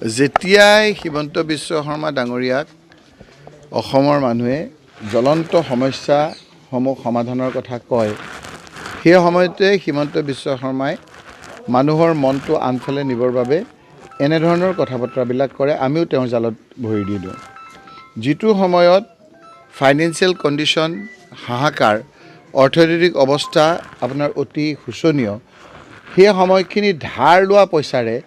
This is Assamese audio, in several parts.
যেতিয়াই হিমন্ত বিশ্ব শৰ্মা ডাঙৰীয়াক অসমৰ মানুহে জ্বলন্ত সমস্যাসমূহ সমাধানৰ কথা কয়, সেই সময়তে হিমন্ত বিশ্ব শৰ্মাই মানুহৰ মনটো আনফালে নিবৰ বাবে এনেধৰণৰ কথা বতৰাবিলাক কৰে। আমিও তেওঁৰ জালত ভৰি দি দিওঁ। যিটো সময়ত ফাইনেন্সিয়েল কণ্ডিশ্যন হাহাকাৰ, অৰ্থনৈতিক অৱস্থা আপোনাৰ অতি শোচনীয়, সেই সময়খিনি ধাৰ লোৱা পইচাৰে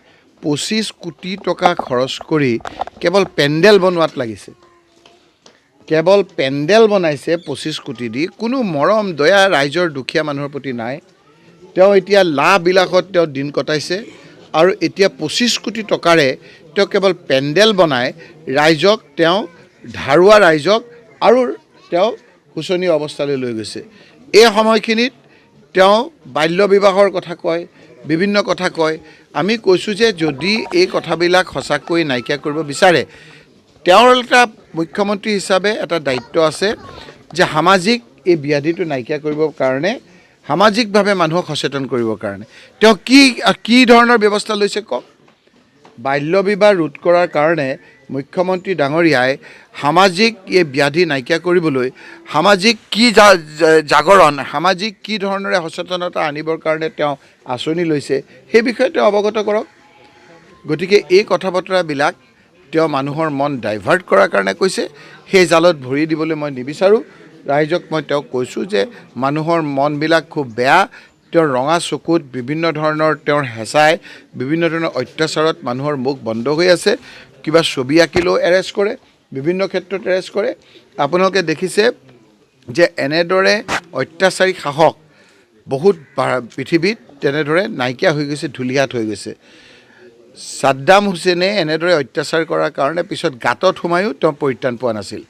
25 কোটি টকা খৰচ কৰি কেৱল পেণ্ডেল বনোৱাত লাগিছে। কেৱল পেণ্ডেল বনাইছে 25 কোটি দি, কোনো মৰম দয়া ৰাইজৰ দুখীয়া মানুহৰ প্ৰতি নাই। তেওঁ এতিয়া লাভবিলাকত তেওঁ দিন কটাইছে আৰু এতিয়া 25 কোটি টকাৰে তেওঁ কেৱল পেণ্ডেল বনাই ৰাইজক, তেওঁ ধাৰুৱা ৰাইজক আৰু তেওঁ শোচনীয় অৱস্থালৈ লৈ গৈছে। এই সময়খিনিত তেওঁ বাল্য বিবাহৰ কথা কয়, বিভিন্ন কথা কয়। আমি কৈছোঁ যে যদি এই কথাবিলাক সঁচাকৈ নাইকিয়া কৰিব বিচাৰে, তেওঁৰ এটা মুখ্যমন্ত্ৰী হিচাপে এটা দায়িত্ব আছে যে সামাজিক এই ব্যাধিটো নাইকিয়া কৰিবৰ কাৰণে, সামাজিকভাৱে মানুহক সচেতন কৰিবৰ কাৰণে তেওঁ কি ধৰণৰ ব্যৱস্থা লৈছে কওক। বাল্য বিবাহ ৰোধ কৰাৰ কাৰণে মুখ্যমন্ত্ৰী ডাঙৰীয়াই সামাজিক এই ব্যাধি নাইকিয়া কৰিবলৈ সামাজিক কি জাগৰণ, সামাজিক কি ধৰণেৰে সচেতনতা আনিবৰ কাৰণে তেওঁ আঁচনি লৈছে, সেই বিষয়ে তেওঁ অৱগত কৰক। গতিকে এই কথা বতৰাবিলাক তেওঁ মানুহৰ মন ডাইভাৰ্ট কৰাৰ কাৰণে কৈছে। সেই জালত ভৰি দিবলৈ মই নিবিচাৰোঁ। ৰাইজক মই তেওঁক কৈছোঁ যে মানুহৰ মনবিলাক খুব বেয়া। তেওঁৰ ৰঙা চকুত বিভিন্ন ধৰণৰ তেওঁৰ হেঁচাই, বিভিন্ন ধৰণৰ অত্যাচাৰত মানুহৰ মুখ বন্ধ হৈ আছে। কিবা ছবি আঁকিলেও এৰেষ্ট কৰে, বিভিন্ন ক্ষেত্ৰত এৰেষ্ট কৰে। আপোনালোকে দেখিছে যে এনেদৰে অত্যাচাৰী শাসক বহুত পৃথিৱীত তেনেদৰে নাইকিয়া হৈ গৈছে, ধূলিহাত হৈ গৈছে। ছাদ্দাম হুছেইনে এনেদৰে অত্যাচাৰ কৰাৰ কাৰণে পিছত গাঁতত সোমায়ো তেওঁ পৰিত্ৰাণ পোৱা নাছিল।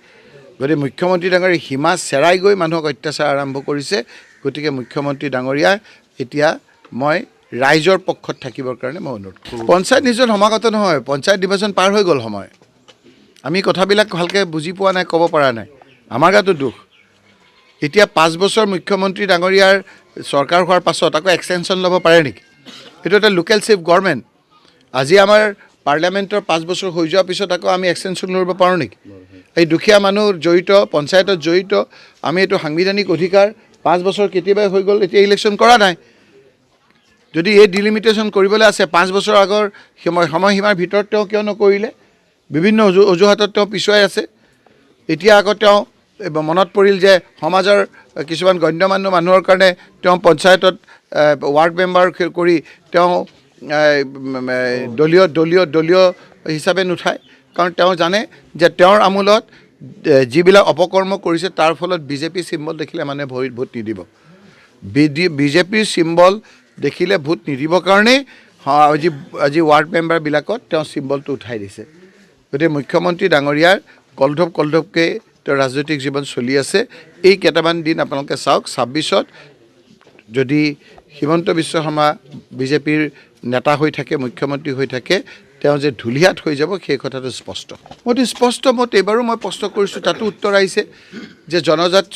গতিকে মুখ্যমন্ত্ৰী ডাঙৰীয়াই সীমা চেৰাই গৈ মানুহক অত্যাচাৰ আৰম্ভ কৰিছে। গতিকে মুখ্যমন্ত্ৰী ডাঙৰীয়া, এতিয়া মই ৰাইজৰ পক্ষত থাকিবৰ কাৰণে মই অনুৰোধ কৰোঁ। পঞ্চায়ত নিজৰ সমাগত নহয়, পঞ্চায়ত নিৰ্বাচন পাৰ হৈ গ'ল সময়। আমি কথাবিলাক ভালকৈ বুজি পোৱা নাই, ক'ব পৰা নাই। আমাৰ গাতো দুখ। এতিয়া 5 বছৰ মুখ্যমন্ত্ৰী ডাঙৰীয়াৰ চৰকাৰ হোৱাৰ পাছত আকৌ এক্সটেনশ্যন ল'ব পাৰে নেকি? এইটো এটা লোকেল চিফ গভৰ্ণমেণ্ট। আজি আমাৰ পাৰ্লিয়ামেণ্টৰ 5 বছৰ হৈ যোৱাৰ পিছত আকৌ আমি এক্সটেনশ্যন ল'ব পাৰোঁ নেকি? এই দুখীয়া মানুহ জড়িত, পঞ্চায়তত জড়িত, আমি এইটো সাংবিধানিক অধিকাৰ। 5 বছৰ কেতিয়াবাই হৈ গ'ল, এতিয়া ইলেকশ্যন কৰা নাই। যদি এই ডিলিমিটেশ্যন কৰিবলৈ আছে, 5 বছৰ আগৰ সময়সীমাৰ ভিতৰত তেওঁ কিয় নকৰিলে? বিভিন্ন অজুহাতত তেওঁ পিছুৱাই আছে। এতিয়া আকৌ তেওঁ মনত পৰিল যে সমাজৰ কিছুমান গণ্যমান্য মানুহৰ কাৰণে তেওঁ পঞ্চায়তত ৱাৰ্ড মেম্বাৰ কৰি তেওঁ দলীয় হিচাপে নুঠায়। কাৰণ তেওঁ জানে যে তেওঁৰ আমোলত যিবিলাক অপকৰ্ম কৰিছে তাৰ ফলত বিজেপি চিম্বল দেখিলে মানুহে ভোট নিদিব। বিজেপিৰ চিম্বল দেখিলে ভোট নিদিবৰ কাৰণেই আজি ৱাৰ্ড মেম্বাৰবিলাকত তেওঁ চিম্বলটো উঠাই দিছে। গতিকে মুখ্যমন্ত্ৰী ডাঙৰীয়াৰ কলধপকৈ তেওঁ ৰাজনৈতিক জীৱন চলি আছে। এই কেইটামান দিন আপোনালোকে চাওক, 26ত যদি হিমন্ত বিশ্ব শৰ্মা বিজেপিৰ নেতা হৈ থাকে, মুখ্যমন্ত্ৰী হৈ থাকে, তেওঁ যে ধূলিহাত হৈ যাব সেই কথাটো স্পষ্ট। অতি স্পষ্ট মত এইবাৰো মই প্ৰশ্ন কৰিছোঁ, তাতো উত্তৰ আহিছে যে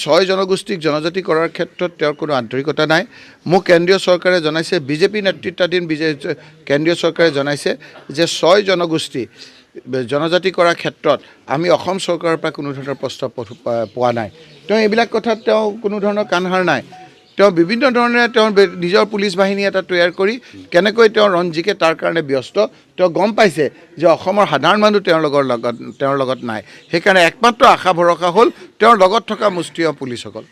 6 জনগোষ্ঠীক জনজাতি কৰাৰ ক্ষেত্ৰত তেওঁৰ কোনো আন্তৰিকতা নাই। মোক কেন্দ্ৰীয় চৰকাৰে জনাইছে, বিজেপি নেতৃত্বাধীন কেন্দ্ৰীয় চৰকাৰে জনাইছে যে 6 জনগোষ্ঠী জনজাতি কৰাৰ ক্ষেত্ৰত আমি অসম চৰকাৰৰ পৰা কোনো ধৰণৰ প্ৰস্তাৱ পোৱা নাই। তেওঁ এইবিলাক কথাত তেওঁ কোনো ধৰণৰ কাণসাৰ নাই। তেওঁ বিভিন্ন ধৰণে তেওঁৰ নিজৰ পুলিচ বাহিনী এটা তৈয়াৰ কৰি কেনেকৈ তেওঁ ৰঞ্জিকে তাৰ কাৰণে ব্যস্ত। তেওঁ গম পাইছে যে অসমৰ সাধাৰণ মানুহ তেওঁৰ লগত নাই। সেইকাৰণে একমাত্ৰ আশা ভৰসা হ'ল তেওঁৰ লগত থকা মুষ্টিমেয় পুলিচসকল।